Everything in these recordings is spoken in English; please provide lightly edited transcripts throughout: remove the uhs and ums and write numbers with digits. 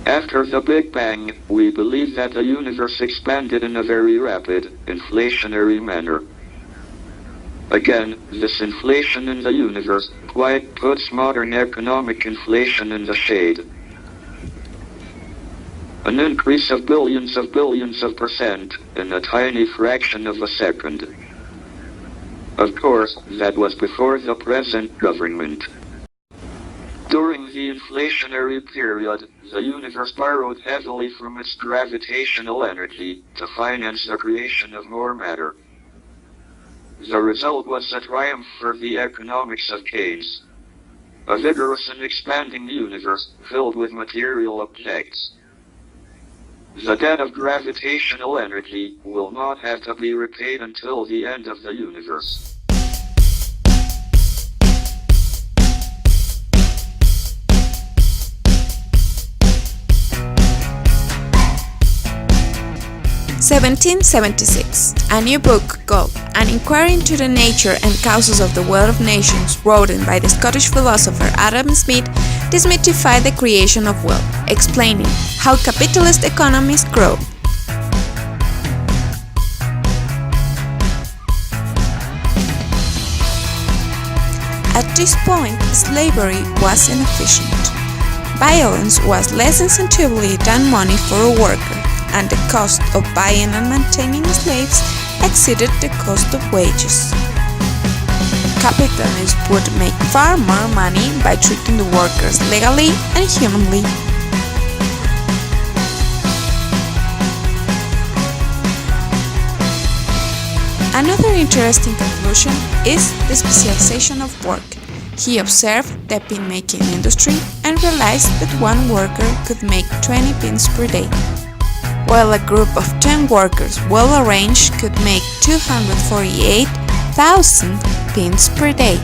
After the Big Bang, we believe that the universe expanded in a very rapid, inflationary manner. Again, this inflation in the universe quite puts modern economic inflation in the shade. An increase of billions of percent in a tiny fraction of a second. Of course, that was before the present government. During the inflationary period, the universe borrowed heavily from its gravitational energy to finance the creation of more matter. The result was a triumph for the economics of Keynes. A vigorous and expanding universe filled with material objects. The debt of gravitational energy will not have to be repaid until the end of the universe. (1776), a new book called An Inquiry into the Nature and Causes of the Wealth of Nations, written by the Scottish philosopher Adam Smith, demystified the creation of wealth, explaining how capitalist economies grow. At this point, slavery was inefficient. Violence was less incentively than money for a worker, and the cost of buying and maintaining slaves exceeded the cost of wages. Capitalists would make far more money by treating the workers legally and humanly. Another interesting conclusion is the specialization of work. He observed the pin-making industry and realized that one worker could make 20 pins per day, while a group of 10 workers well arranged could make 248,000 pins per day.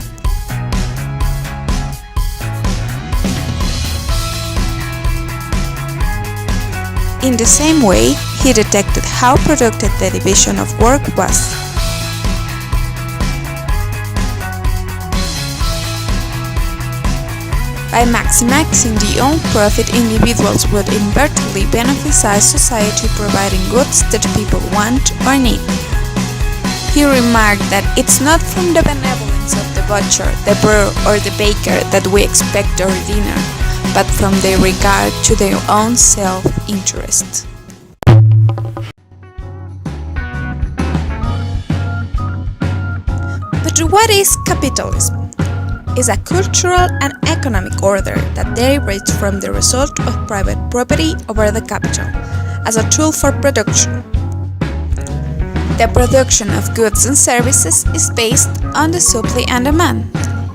In the same way, he detected how productive the division of work was. By maximizing the own profit, individuals would inadvertently beneficialize society, providing goods that people want or need. He remarked that it's not from the benevolence of the butcher, the brewer, or the baker that we expect our dinner, but from their regard to their own self-interest. But what is capitalism? Is a cultural and economic order that derives from the result of private property over the capital as a tool for production. The production of goods and services is based on the supply and demand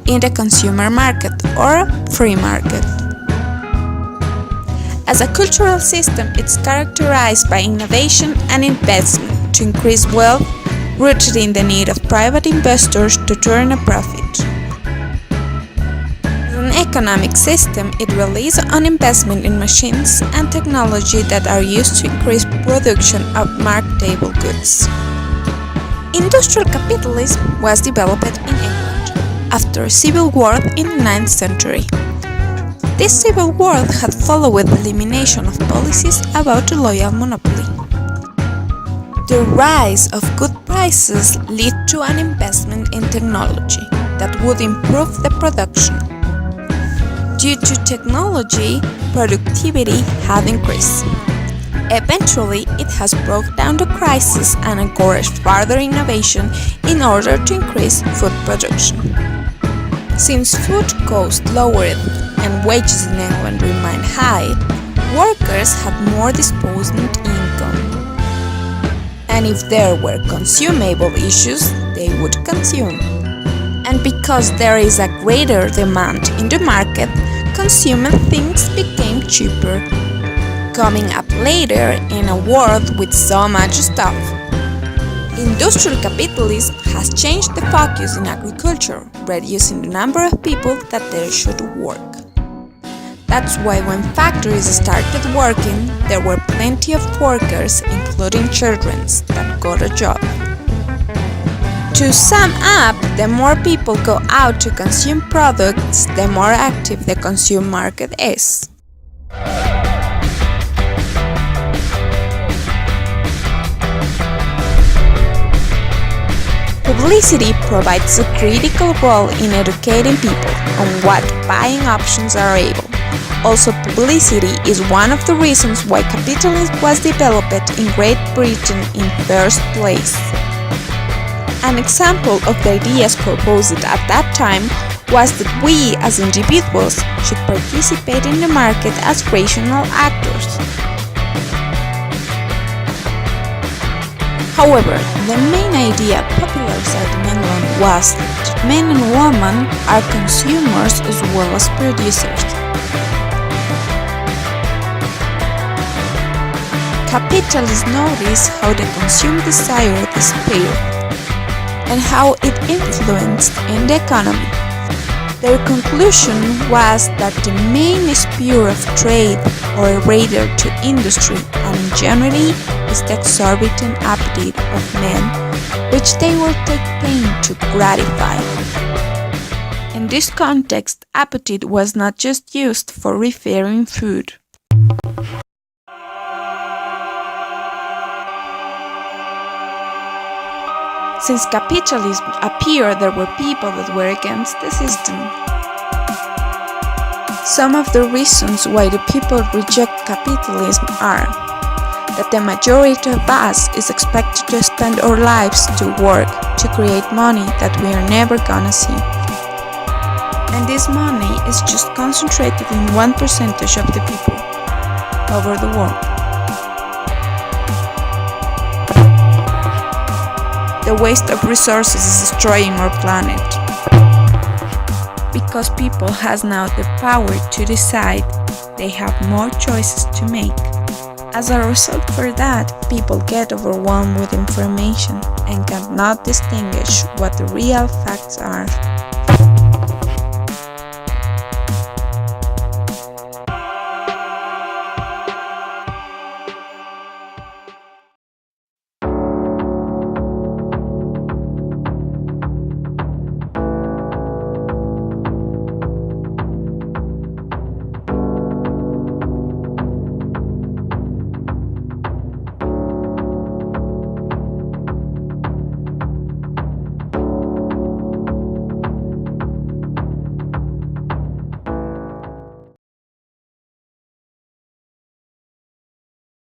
in the consumer market or free market. As a cultural system, it's characterized by innovation and investment to increase wealth, rooted in the need of private investors to turn a profit. An economic system, it relies on investment in machines and technology that are used to increase production of marketable goods. Industrial capitalism was developed in England after a civil war in the 9th century. This civil war had followed the elimination of policies about the loyal monopoly. The rise of good prices led to an investment in technology that would improve the production. Due to technology, productivity had increased. Eventually, it has brought down the crisis and encouraged further innovation in order to increase food production. Since food costs lowered and wages in England remained high, workers had more disposable income. And if there were consumable issues, they would consume. And because there is a greater demand in the market, consumer things became cheaper, coming up later in a world with so much stuff. Industrial capitalism has changed the focus in agriculture, reducing the number of people that there should work. That's why when factories started working, there were plenty of workers, including children, that got a job. To sum up, the more people go out to consume products, the more active the consumer market is. Publicity provides a critical role in educating people on what buying options are able. Also, publicity is one of the reasons why capitalism was developed in Great Britain in first place. An example of the ideas proposed at that time was that we as individuals should participate in the market as rational actors. However, the main idea popularized in England was that men and women are consumers as well as producers. Capitalists noticed how the consumer desire disappeared and how it influenced in the economy. Their conclusion was that the main sphere of trade, or rather to industry, and generally is the exorbitant appetite of men, which they will take pain to gratify. In this context, appetite was not just used for referring food. Since capitalism appeared, there were people that were against the system. Some of the reasons why the people reject capitalism are that the majority of us is expected to spend our lives to work, to create money that we are never gonna see. And this money is just concentrated in 1% of the people over the world. The waste of resources is destroying our planet. Because people has now the power to decide, they have more choices to make. As a result for that, people get overwhelmed with information and cannot distinguish what the real facts are.